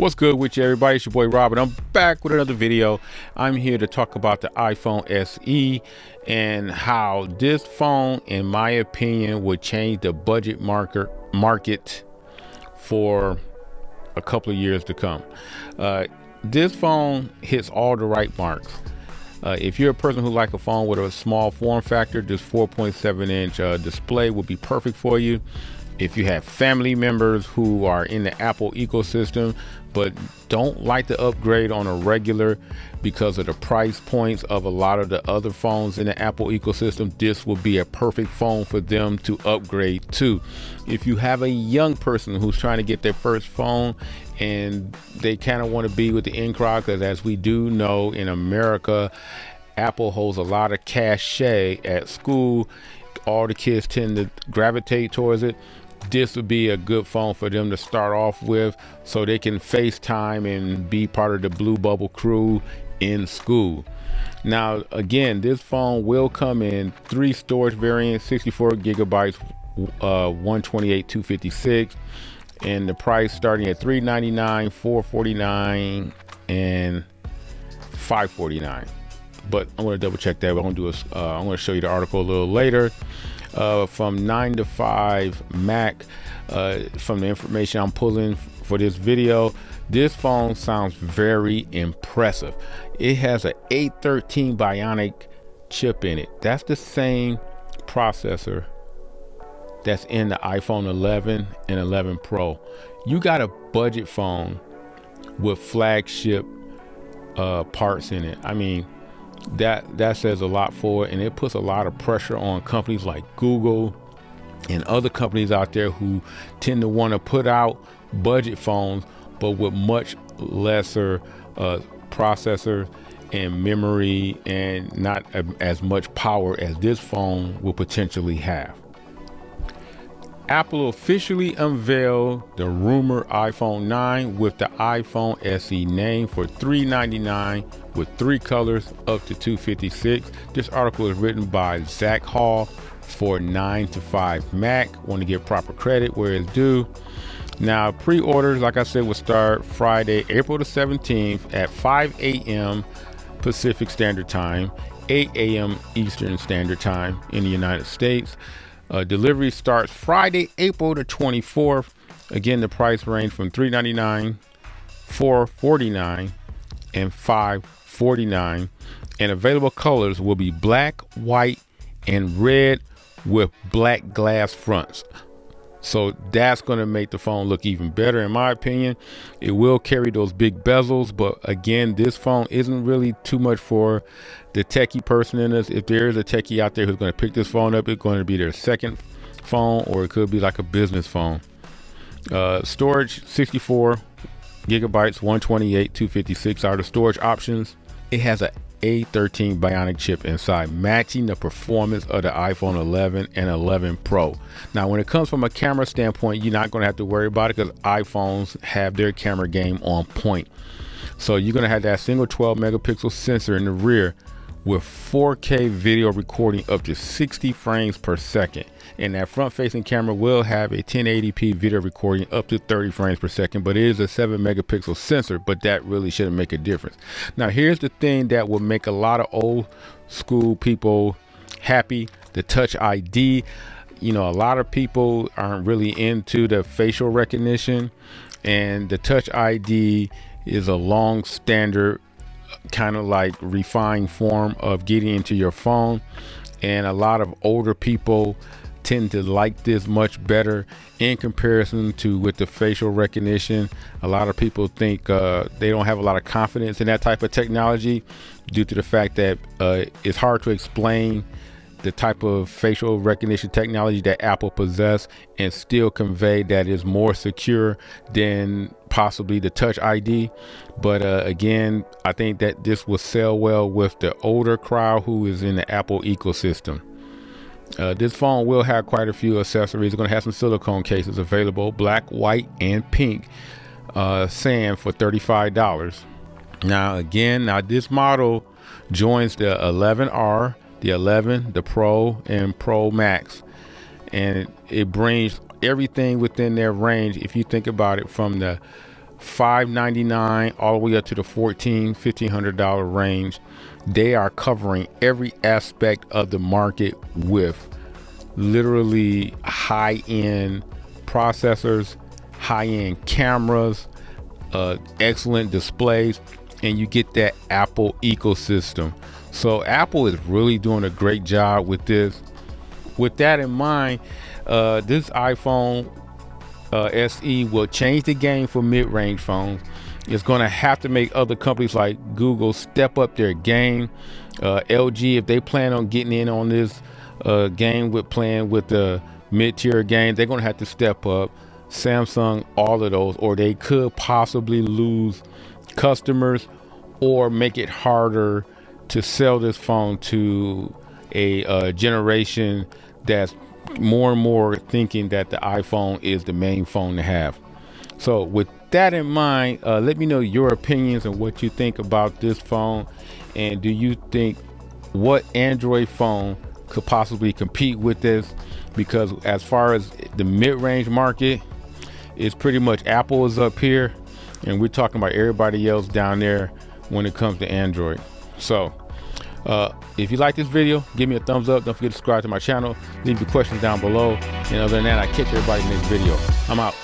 What's good with you, everybody? It's your boy Rob, and I'm back with another video. I'm here to talk about the iPhone SE and how this phone, in my opinion, would change the budget market for a couple of years to come. This phone hits all the right marks. If you're a person who likes a phone with a small form factor, this 4.7-inch display will be perfect for you. If you have family members who are in the Apple ecosystem but don't like to upgrade on a regular because of the price points of a lot of the other phones in the Apple ecosystem, this will be a perfect phone for them to upgrade to. If you have a young person who's trying to get their first phone and they kind of want to be with the in crowd, because as we do know, in America, Apple holds a lot of cachet at school. All the kids tend to gravitate towards it. This would be a good phone for them to start off with so they can FaceTime and be part of the Blue Bubble crew in school. Now, again, this phone will come in 3 storage variants, 64 gigabytes, 128, 256, and the price starting at $399, $449, and $549. But I'm going to double check that. I'm going to show you the article a little later. From 9 to 5 Mac, from the information I'm pulling for this video, this phone sounds very impressive. It has an A13 Bionic chip in it. That's the same processor that's in the iPhone 11 and 11 Pro. You got a budget phone with flagship parts in it. I mean, that says a lot for it, and it puts a lot of pressure on companies like Google and other companies out there who tend to want to put out budget phones but with much lesser processor and memory and not as much power as this phone will potentially have. Apple officially unveiled the rumored iPhone 9 with the iPhone SE name for $399 with 3 colors up to $256. This article is written by Zach Hall for 9 to 5 Mac. Want to give proper credit where it's due. Now, pre-orders, like I said, will start Friday, April the 17th at 5 a.m. Pacific Standard Time, 8 a.m. Eastern Standard Time in the United States. Delivery starts Friday, April the 24th. Again, the price range from $399, $449, and $549. And available colors will be black, white, and red with black glass fronts. So that's going to make the phone look even better, in my opinion. It will carry those big bezels, but again, this phone isn't really too much for the techie person in us. If there is a techie out there who's going to pick this phone up, it's going to be their second phone, or it could be like a business phone. Storage, 64 gigabytes, 128, 256 are the storage options. It has a A13 Bionic chip inside, matching the performance of the iPhone 11 and 11 Pro. Now, when it comes from a camera standpoint, you're not going to have to worry about it because iPhones have their camera game on point. So you're going to have that single 12 megapixel sensor in the rear with 4K video recording up to 60 frames per second. And that front facing camera will have a 1080p video recording up to 30 frames per second, but it is a 7 megapixel sensor, but that really shouldn't make a difference. Now, here's the thing that will make a lot of old school people happy: the Touch ID. You know, a lot of people aren't really into the facial recognition, and the Touch ID is a long standard, kind of like refined form of getting into your phone, and a lot of older people tend to like this much better in comparison to with the facial recognition. A lot of people think they don't have a lot of confidence in that type of technology due to the fact that it's hard to explain the type of facial recognition technology that Apple possess and still convey that is more secure than possibly the Touch ID. But again, I think that this will sell well with the older crowd who is in the Apple ecosystem. This phone will have quite a few accessories. It's going to have some silicone cases available, black, white, and pink, sand for $35. Now this model joins the 11R, the 11, the Pro, and Pro Max, and it brings everything within their range. If you think about it, from the $599 all the way up to the $1,500 range. They are covering every aspect of the market with literally high-end processors, high-end cameras, excellent displays, and you get that Apple ecosystem. So Apple is really doing a great job with this. With that in mind, this iPhone SE will change the game for mid-range phones. It's going to have to make other companies like Google step up their game. LG, if they plan on getting in on this game with playing with the mid-tier game, they're going to have to step up. Samsung, all of those, or they could possibly lose customers or make it harder to sell this phone to a generation that's more and more thinking that the iPhone is the main phone to have. So with that in mind, let me know your opinions and what you think about this phone, and do you think what Android phone could possibly compete with this? Because as far as the mid-range market, it's pretty much Apple is up here and we're talking about everybody else down there when it comes to Android. So if you like this video, give me a thumbs up. Don't forget to subscribe to my channel. Leave your questions down below. And other than that, I catch everybody in the next video. I'm out.